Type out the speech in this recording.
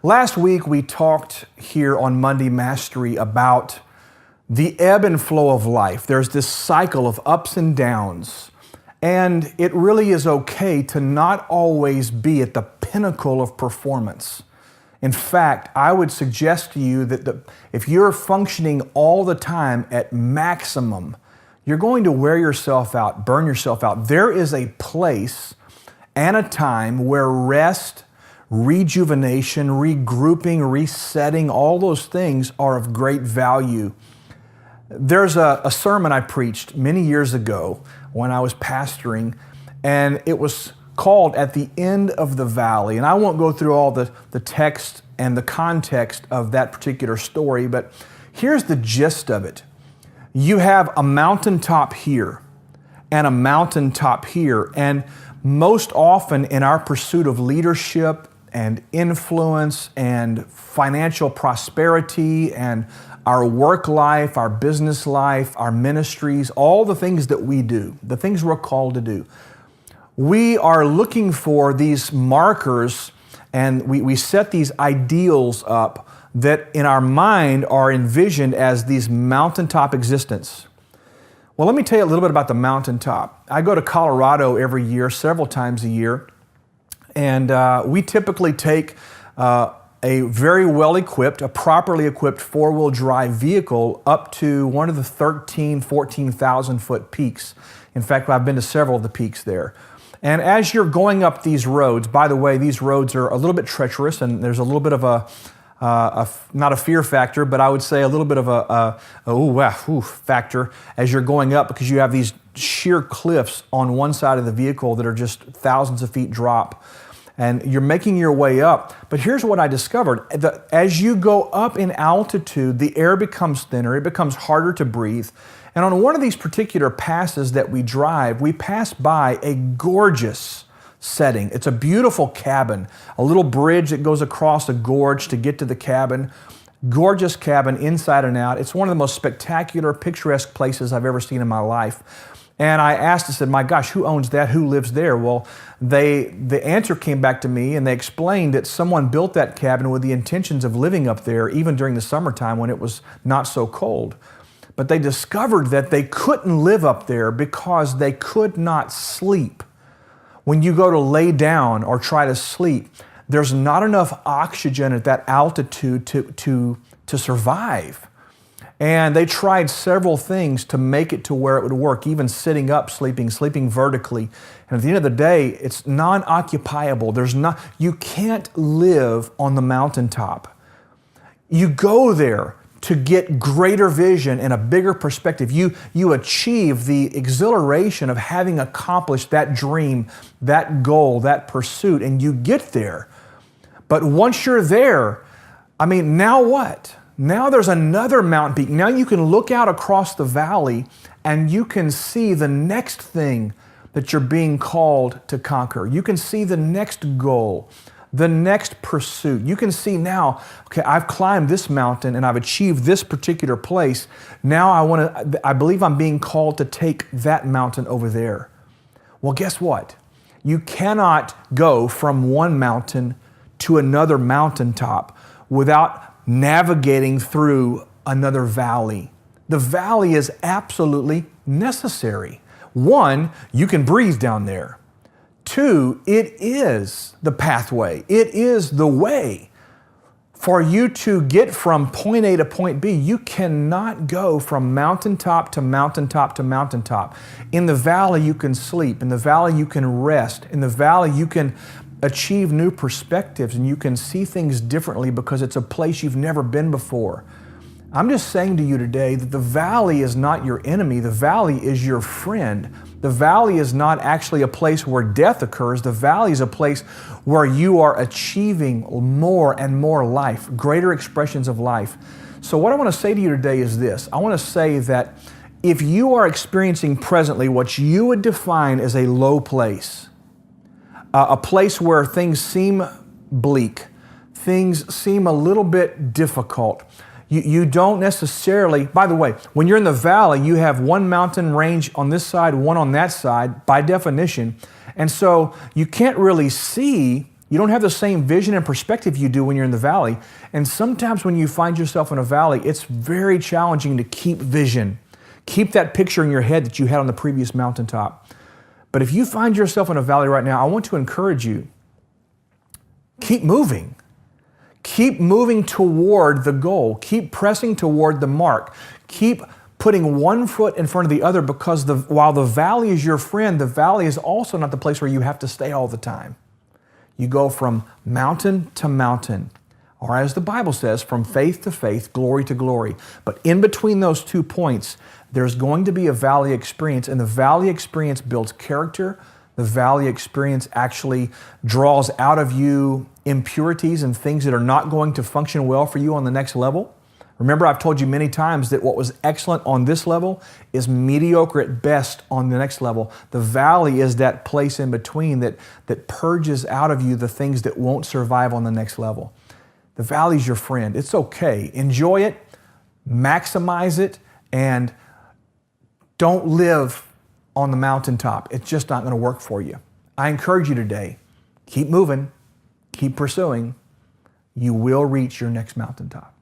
Last week we talked here on Monday Mastery about the ebb and flow of life. There's this cycle of ups and downs, and it really is okay to not always be at the pinnacle of performance. In fact, I would suggest to you that if you're functioning all the time at maximum, you're going to wear yourself out, burn yourself out. There is a place and a time where rest, rejuvenation, regrouping, resetting, all those things are of great value. There's a sermon I preached many years ago when I was pastoring, and it was called At the End of the Valley. And I won't go through all the text and the context of that particular story, but here's the gist of it. You have a mountaintop here and a mountaintop here, and most often in our pursuit of leadership and influence and financial prosperity and our work life, our business life, our ministries, all the things that we do, the things we're called to do, we are looking for these markers, and we set these ideals up that in our mind are envisioned as these mountaintop existence. Well, let me tell you a little bit about the mountaintop. I go to Colorado every year, several times a year, and we typically take a very well-equipped, a properly equipped four-wheel drive vehicle up to one of the 14,000 foot peaks. In fact, I've been to several of the peaks there. And as you're going up these roads, by the way, these roads are a little bit treacherous, and there's a little bit of not a fear factor, but I would say a little bit of a factor as you're going up, because you have these sheer cliffs on one side of the vehicle that are just thousands of feet drop. And you're making your way up. But here's what I discovered. As you go up in altitude, the air becomes thinner, it becomes harder to breathe. And on one of these particular passes that we drive, we pass by a gorgeous setting. It's a beautiful cabin, a little bridge that goes across a gorge to get to the cabin. Gorgeous cabin inside and out. It's one of the most spectacular, picturesque places I've ever seen in my life. And I said, my gosh, who owns that? Who lives there? Well, the answer came back to me, and they explained that someone built that cabin with the intentions of living up there even during the summertime when it was not so cold. But they discovered that they couldn't live up there because they could not sleep. When you go to lay down or try to sleep, there's not enough oxygen at that altitude to survive. And they tried several things to make it to where it would work, even sitting up, sleeping vertically. And at the end of the day, it's non-occupiable. You can't live on the mountaintop. You go there to get greater vision and a bigger perspective. You achieve the exhilaration of having accomplished that dream, that goal, that pursuit, and you get there. But once you're there, now what? Now there's another mountain peak. Now you can look out across the valley and you can see the next thing that you're being called to conquer. You can see the next goal, the next pursuit. You can see now, okay, I've climbed this mountain and I've achieved this particular place. Now I believe I'm being called to take that mountain over there. Well, guess what? You cannot go from one mountain to another mountaintop without navigating through another valley. The valley is absolutely necessary. One, you can breathe down there. Two, it is the pathway. It is the way. For you to get from point A to point B, you cannot go from mountaintop to mountaintop to mountaintop. In the valley, you can sleep. In the valley, you can rest. In the valley, you can achieve new perspectives, and you can see things differently because it's a place you've never been before. I'm just saying to you today that the valley is not your enemy. The valley is your friend. The valley is not actually a place where death occurs. The valley is a place where you are achieving more and more life, greater expressions of life. So what I want to say to you today is this. I want to say that if you are experiencing presently what you would define as a low place, a place where things seem bleak, things seem a little bit difficult. You don't necessarily, by the way, when you're in the valley, you have one mountain range on this side, one on that side, by definition. And so you can't really see You don't have the same vision and perspective you do when you're in the valley. And sometimes when you find yourself in a valley, it's very challenging to keep vision. Keep that picture in your head that you had on the previous mountaintop. But if you find yourself in a valley right now, I want to encourage you, keep moving. Keep moving toward the goal. Keep pressing toward the mark. Keep putting one foot in front of the other, because while the valley is your friend, the valley is also not the place where you have to stay all the time. You go from mountain to mountain, or as the Bible says, from faith to faith, glory to glory. But in between those 2 points, there's going to be a valley experience, and the valley experience builds character. The valley experience actually draws out of you impurities and things that are not going to function well for you on the next level. Remember, I've told you many times that what was excellent on this level is mediocre at best on the next level. The valley is that place in between that purges out of you the things that won't survive on the next level. The valley's your friend. It's okay. Enjoy it, maximize it, and don't live on the mountaintop. It's just not going to work for you. I encourage you today, keep moving, keep pursuing. You will reach your next mountaintop.